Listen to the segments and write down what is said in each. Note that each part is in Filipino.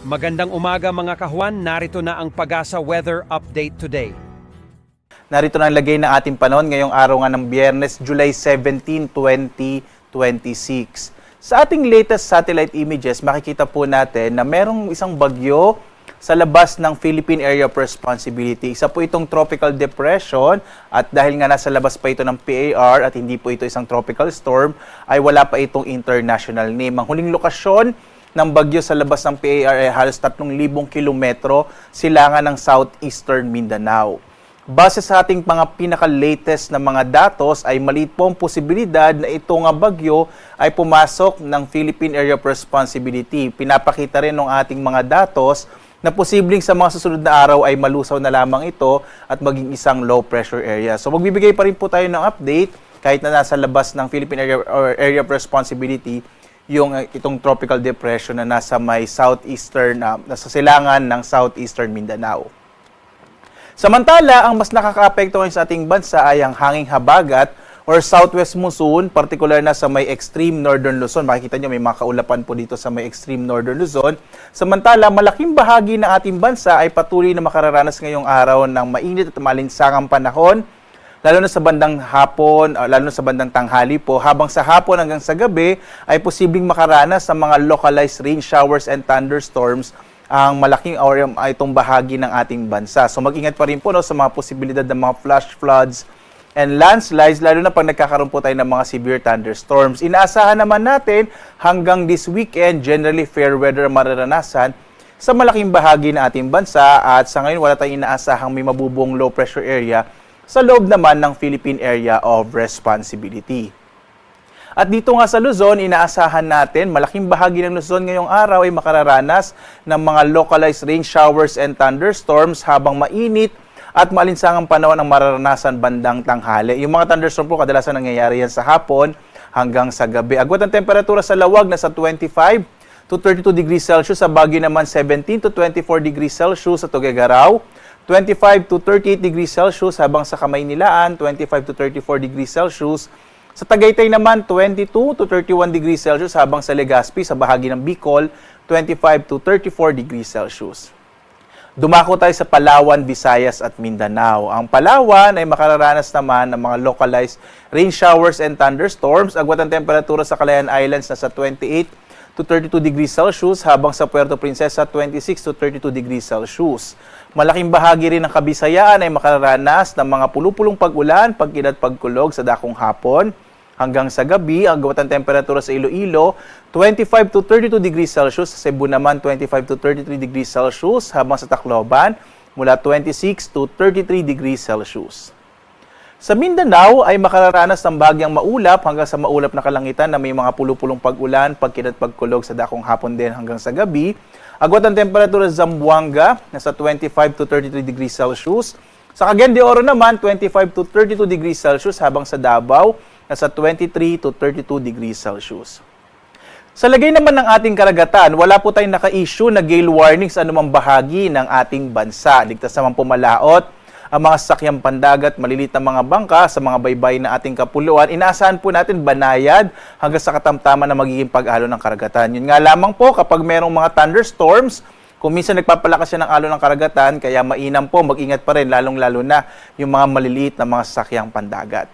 Magandang umaga mga kahuan, narito na ang Pag-asa Weather Update today. Narito na ang lagay ng ating panahon ngayong araw nga ng Biyernes, July 17, 2026. Sa ating latest satellite images, makikita po natin na merong isang bagyo sa labas ng Philippine Area of Responsibility. Isa po itong tropical depression at dahil nga nasa labas pa ito ng PAR at hindi po ito isang tropical storm, ay wala pa itong international name. Ang huling lokasyon ng bagyo sa labas ng PAR ay halos 3,000 kilometro silangan ng southeastern Mindanao. Base sa ating mga pinaka-latest na mga datos ay maliit po ang posibilidad na itong bagyo ay pumasok ng Philippine Area of Responsibility. Pinapakita rin ng ating mga datos na posibleng sa mga susunod na araw ay malusaw na lamang ito at maging isang low pressure area. So magbibigay pa rin po tayo ng update kahit na nasa labas ng Philippine Area of Responsibility yung itong tropical depression na nasa may southeastern, nasa silangan ng southeastern Mindanao. Samantala, ang mas nakakaapekto ngayon sa ating bansa ay ang hanging habagat or southwest monsoon, particular na sa may extreme northern Luzon. Makikita nyo may mga kaulapan po dito sa may extreme northern Luzon. Samantala, malaking bahagi ng ating bansa ay patuloy na makararanas ngayong araw ng mainit at malinsangang panahon, lalo na sa bandang hapon, lalo na sa bandang tanghali po. Habang sa hapon hanggang sa gabi ay posibleng makaranas ng mga localized rain showers and thunderstorms ang malaking itong bahagi ng ating bansa. So mag-ingat pa rin po sa mga posibilidad ng mga flash floods and landslides, lalo na pag nagkakaroon po tayo ng mga severe thunderstorms. Inaasahan naman natin hanggang this weekend, generally fair weather ang mararanasan sa malaking bahagi ng ating bansa at sa ngayon wala tayong inaasahang may mabubuong low pressure area sa loob naman ng Philippine Area of Responsibility. At dito nga sa Luzon, inaasahan natin, malaking bahagi ng Luzon ngayong araw ay makararanas ng mga localized rain showers and thunderstorms habang mainit at malinsangang panahon ang mararanasan bandang tanghali. Yung mga thunderstorm po, kadalasan nangyayari yan sa hapon hanggang sa gabi. Agwat ang temperatura sa Lawag na sa 25 to 32 degrees Celsius, sa Baguio naman 17 to 24 degrees Celsius, sa Tuguegarao 25 to 38 degrees Celsius, habang sa Kamaynilaan 25 to 34 degrees Celsius. Sa Tagaytay naman 22 to 31 degrees Celsius, habang sa Legazpi sa bahagi ng Bicol 25 to 34 degrees Celsius. Dumako tayo sa Palawan, Visayas at Mindanao. Ang Palawan ay makararanas naman ng mga localized rain showers and thunderstorms. Agwat ang temperatura sa Calayan Islands na sa 28 to 32 degrees Celsius, habang sa Puerto Princesa 26 to 32 degrees Celsius. Malaking bahagi rin ng Kabisayaan ay makararanas ng mga pulupulong pag-ulan, pagkid at pagkulog sa dakong hapon hanggang sa gabi. Ang agwat ang temperatura sa Iloilo 25 to 32 degrees Celsius, sa Cebu naman 25 to 33 degrees Celsius, habang sa Tacloban mula 26 to 33 degrees Celsius. Sa Mindanao ay makararanas ng bagyang maulap hanggang sa maulap na kalangitan na may mga pulupulong pag-ulan, pagkid at pagkulog sa dakong hapon din hanggang sa gabi. Agwat ang temperatura sa Zamboanga na sa 25 to 33 degrees Celsius. Sa Cagayan de Oro naman 25 to 32 degrees Celsius, habang sa Davao na sa 23 to 32 degrees Celsius. Sa lagay naman ng ating karagatan, wala po tayong naka-issue na gale warning sa anumang bahagi ng ating bansa. Ligtas naman pumalaot ang mga sasakyang pandagat, malilit na mga bangka sa mga baybay na ating kapuluan. Inaasahan po natin banayad hanggang sa katamtaman na magiging pag-alo ng karagatan. Yun nga lamang po, kapag merong mga thunderstorms, kung minsan nagpapalakas yan ng alo ng karagatan, kaya mainam po, mag-ingat pa rin, lalong-lalo na yung mga maliliit na mga sasakyang pandagat.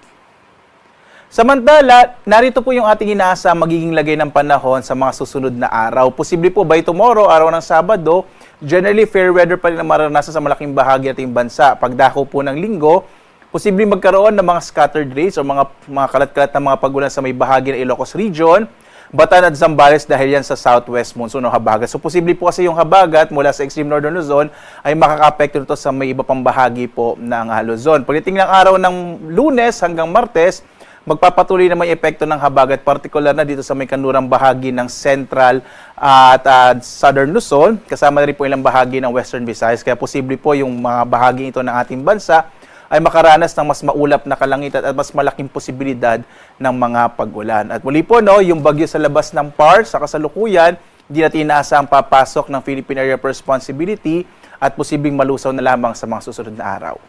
Samantala, narito po yung ating inaasa magiging lagay ng panahon sa mga susunod na araw. Posible po by tomorrow, araw ng Sabado, generally fair weather pa rin ang mararanasan sa malaking bahagi ating bansa. Pagdako po ng Linggo, posible magkaroon ng mga scattered rains o mga kalat-kalat na mga pagulan sa may bahagi ng Ilocos Region, Bataan at Zambales dahil yan sa southwest monsoon o habagat. So posible po kasi yung habagat mula sa extreme northern Luzon ay makaka-apekto nito sa may iba pang bahagi po ng Luzon. Pagdating ng araw ng Lunes hanggang Martes, magpapatuloy na may epekto ng habagat, particular na dito sa may kanlurang bahagi ng Central at Southern Luzon, kasama na rin po ilang bahagi ng Western Visayas. Kaya posible po yung mga bahagi ito ng ating bansa ay makaranas ng mas maulap na kalangitan at mas malaking posibilidad ng mga pag-ulan. At muli po, yung bagyo sa labas ng PAR sa kasalukuyan, di natin inaasahang papasok ng Philippine Area of Responsibility at posibleng malusaw na lamang sa mga susunod na araw.